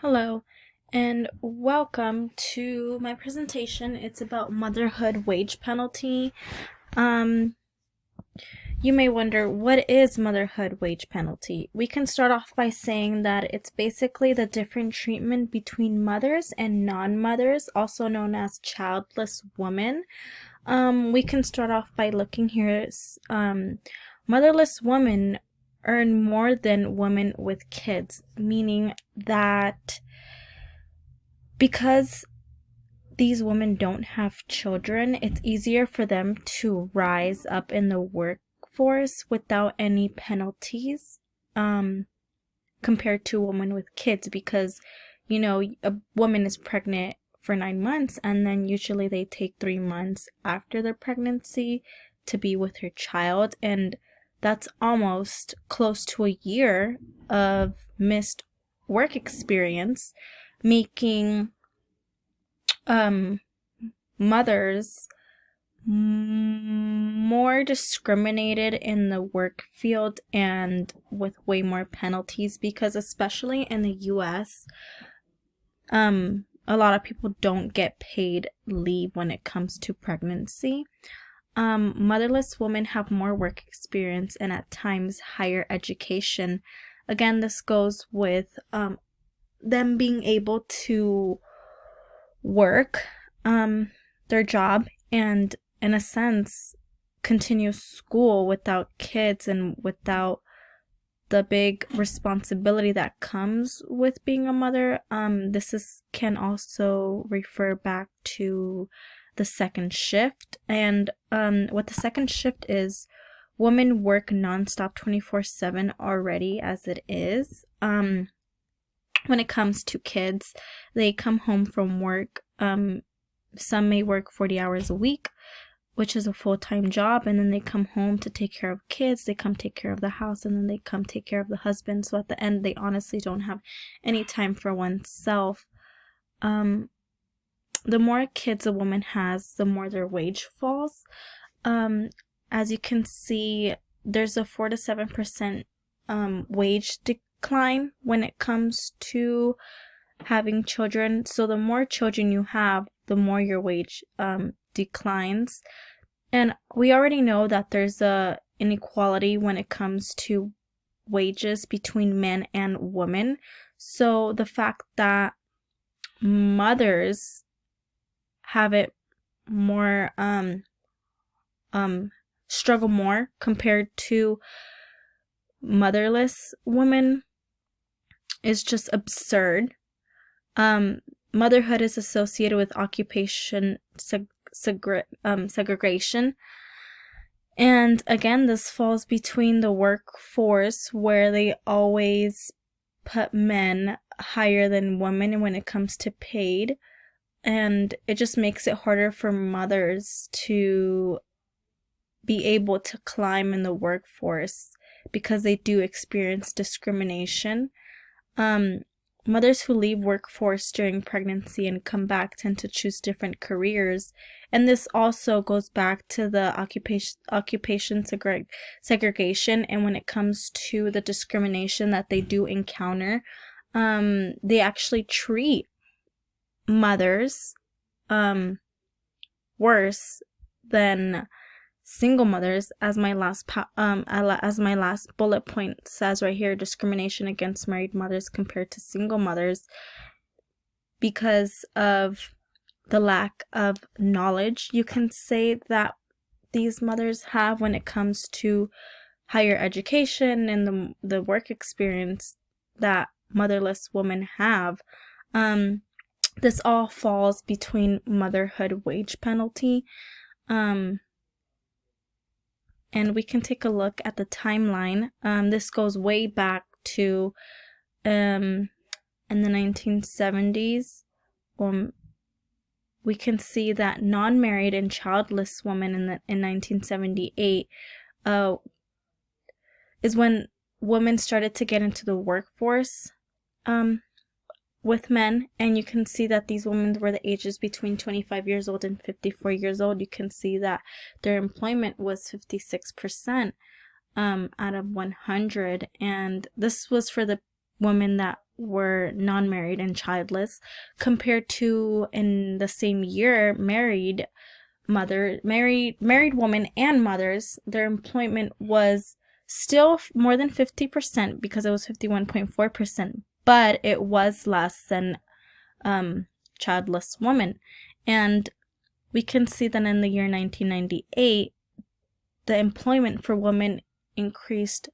Hello, and welcome to my presentation. It's about motherhood wage penalty. Um, you may wonder, what is motherhood wage penalty? We can start off by saying that it's basically the different treatment between mothers and non-mothers, also known as childless women. We can start off by looking here. Motherless women earn more than women with kids, meaning that because these women don't have children, it's easier for them to rise up in the workforce without any penalties compared to a woman with kids because, a woman is pregnant for 9 months and then usually they take 3 months after their pregnancy to be with her child, and that's almost close to a year of missed work experience, making mothers more discriminated in the work field and with way more penalties, because especially in the US, a lot of people don't get paid leave when it comes to pregnancy. Motherless women have more work experience and at times higher education. Again, this goes with them being able to work their job and, in a sense, continue school without kids and without the big responsibility that comes with being a mother. This can also refer back to the second shift, and what the second shift is, women work nonstop 24/7 already as it is. When it comes to kids, they come home from work. Some may work 40 hours a week, which is a full-time job, and then they come home to take care of kids, they come take care of the house, and then they come take care of the husband. So at the end, they honestly don't have any time for oneself. The more kids a woman has, the more their wage falls. As you can see, there's a 4 to 7% wage decline when it comes to having children. So the more children you have, the more your wage declines. And we already know that there's a inequality when it comes to wages between men and women. So the fact that mothers have it more struggle more compared to motherless women is just absurd. Motherhood is associated with occupation segregation. And again, this falls between the workforce, where they always put men higher than women when it comes to paid. And it just makes it harder for mothers to be able to climb in the workforce because they do experience discrimination. Mothers who leave workforce during pregnancy and come back tend to choose different careers, and this also goes back to the occupation segregation. And when it comes to the discrimination that they do encounter, they actually treat mothers worse than single mothers, as my last bullet point says right here: discrimination against married mothers compared to single mothers, because of the lack of knowledge, you can say, that these mothers have when it comes to higher education and the work experience that motherless women have. This all falls between motherhood wage penalty. And we can take a look at the timeline. This goes way back to in the 1970s. We can see that non-married and childless women in 1978 is when women started to get into the workforce with men, and you can see that these women were the ages between 25 years old and 54 years old. You can see that their employment was 56% out of 100, and this was for the women that were non-married and childless, compared to in the same year married women and mothers. Their employment was still more than 50%, because it was 51.4%, but it was less than childless women. And we can see that in the year 1998, the employment for women increased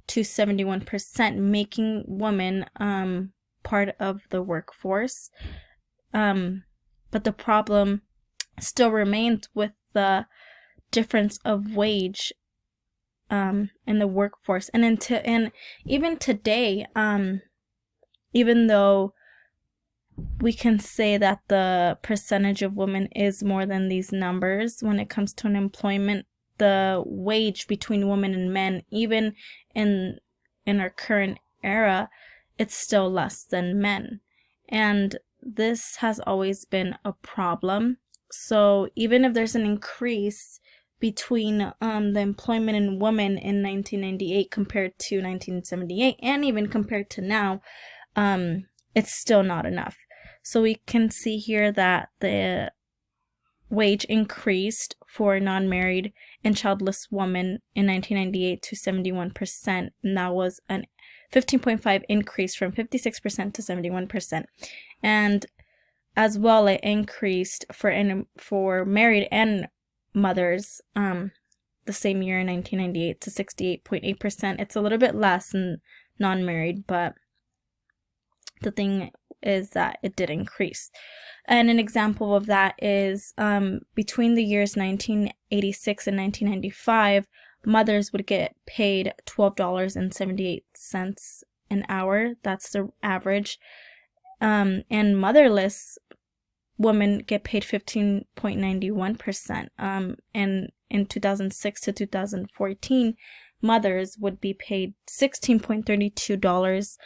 to 71%, making women part of the workforce. But the problem still remains with the difference of wage in the workforce. And even today, even though we can say that the percentage of women is more than these numbers when it comes to unemployment, the wage between women and men, even in our current era, it's still less than men. And this has always been a problem. So even if there's an increase between the employment in women in 1998 compared to 1978, and even compared to now, it's still not enough. So we can see here that the wage increased for non-married and childless women in 1998 to 71%, and that was a 15.5 increase from 56% to 71%. And as well, it increased for married and mothers the same year in 1998 to 68.8%. It's a little bit less than non-married, but the thing is that it did increase. And an example of that is between the years 1986 and 1995, mothers would get paid $12.78 an hour. That's the average. And motherless women get paid 15.91%. And in 2006 to 2014, mothers would be paid $16.32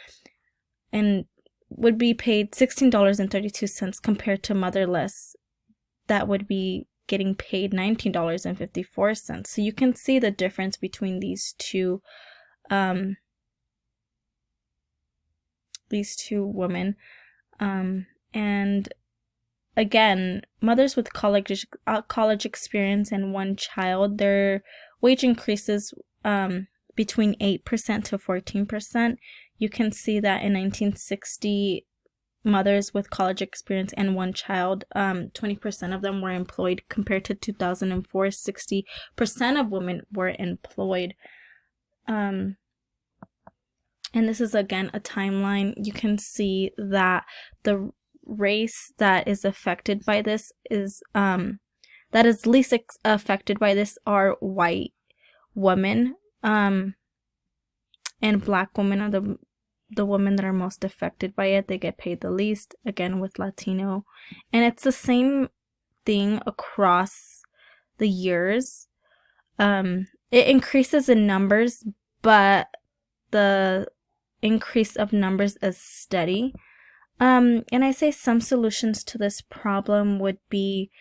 and would be paid $16.32 compared to motherless that would be getting paid $19.54. So you can see the difference between these two women. And again, mothers with college experience and one child, their wage increases between 8% to 14%. You can see that in 1960, mothers with college experience and one child, 20% of them were employed, compared to 2004, 60% of women were employed. And this is again a timeline. You can see that the race that is affected by this is that is least affected by this are white women, and black women are the women that are most affected by it. They get paid the least, again with Latino. And it's the same thing across the years. It increases in numbers, but the increase of numbers is steady. And I say some solutions to this problem would be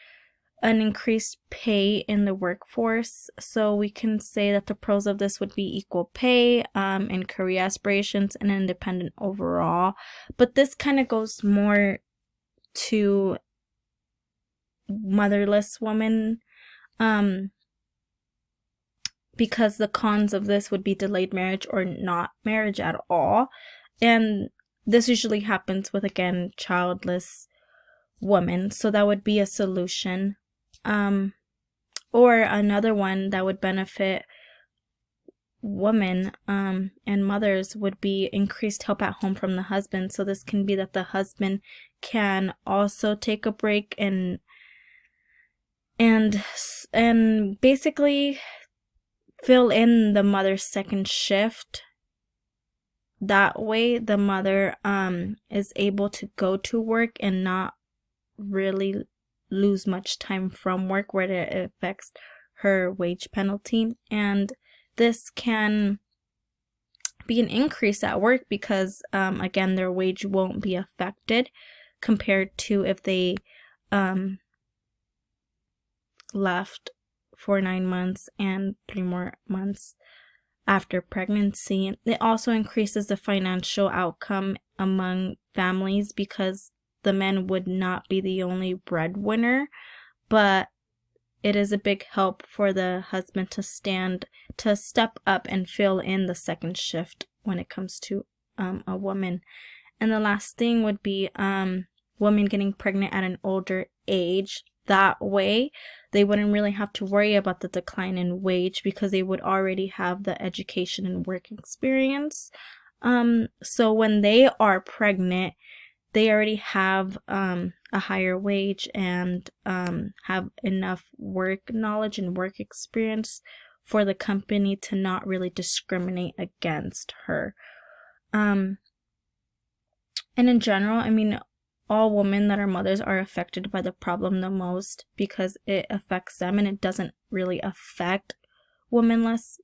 an increased pay in the workforce. So we can say that the pros of this would be equal pay, and career aspirations, and independent overall. But this kind of goes more to motherless women, because the cons of this would be delayed marriage or not marriage at all. And this usually happens with, again, childless women. So that would be a solution. Or another one that would benefit women and mothers would be increased help at home from the husband. So this can be that the husband can also take a break and basically fill in the mother's second shift. That way the mother is able to go to work and not really lose much time from work where it affects her wage penalty. And this can be an increase at work because again, their wage won't be affected compared to if they left for 9 months and 3 more months after pregnancy. It also increases the financial outcome among families because the men would not be the only breadwinner, but it is a big help for the husband to step up and fill in the second shift when it comes to a woman. And the last thing would be women getting pregnant at an older age. That way, they wouldn't really have to worry about the decline in wage because they would already have the education and work experience. So when they are pregnant, they already have a higher wage and have enough work knowledge and work experience for the company to not really discriminate against her. And in general, I mean, all women that are mothers are affected by the problem the most because it affects them and it doesn't really affect womanless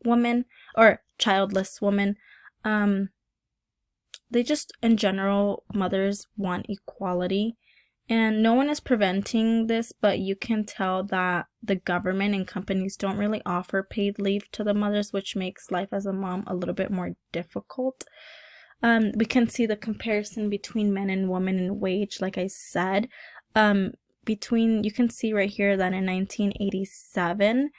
women or childless women. They just, in general, mothers want equality. And no one is preventing this, but you can tell that the government and companies don't really offer paid leave to the mothers, which makes life as a mom a little bit more difficult. We can see the comparison between men and women in wage, like I said. You can see right here that in 1987,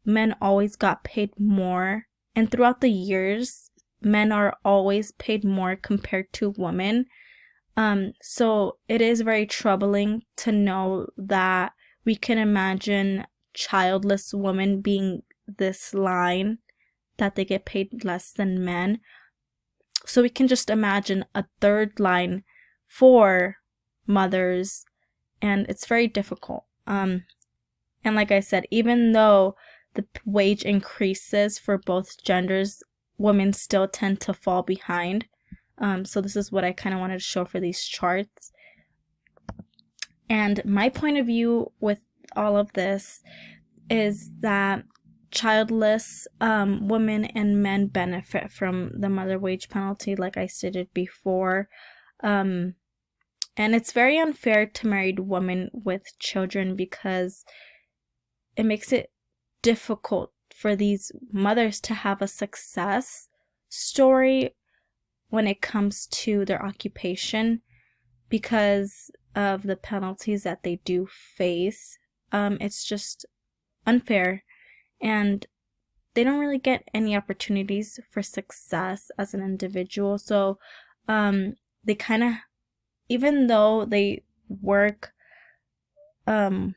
men always got paid more. And throughout the years, men are always paid more compared to women. So it is very troubling to know that we can imagine childless women being this line that they get paid less than men. So we can just imagine a third line for mothers, and it's very difficult. And like I said, even though the wage increases for both genders, women still tend to fall behind. So this is what I kind of wanted to show for these charts. And my point of view with all of this is that childless women and men benefit from the mother wage penalty, like I stated before. And it's very unfair to married women with children because it makes it difficult for these mothers to have a success story when it comes to their occupation because of the penalties that they do face. It's just unfair, and they don't really get any opportunities for success as an individual. So they kind of, even though they work, even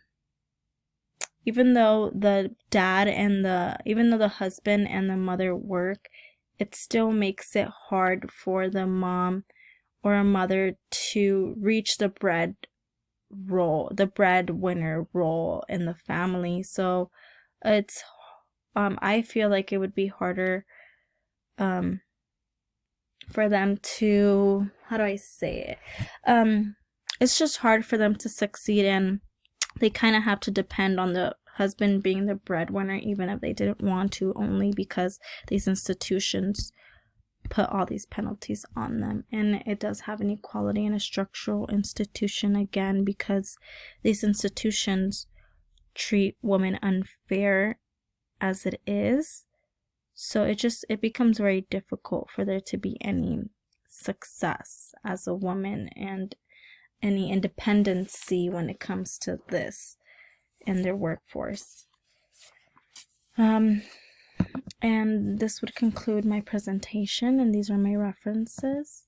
though the husband and the mother work, it still makes it hard for the mom or a mother to reach the breadwinner role in the family. So it's I feel like it would be harder for them to, how do I say it? It's just hard for them to succeed, and they kind of have to depend on the husband being the breadwinner, even if they didn't want to, only because these institutions put all these penalties on them. And it does have an equality and a structural institution, again, because these institutions treat women unfair as it is. So it becomes very difficult for there to be any success as a woman and any independency when it comes to this in their workforce. And this would conclude my presentation, and these are my references.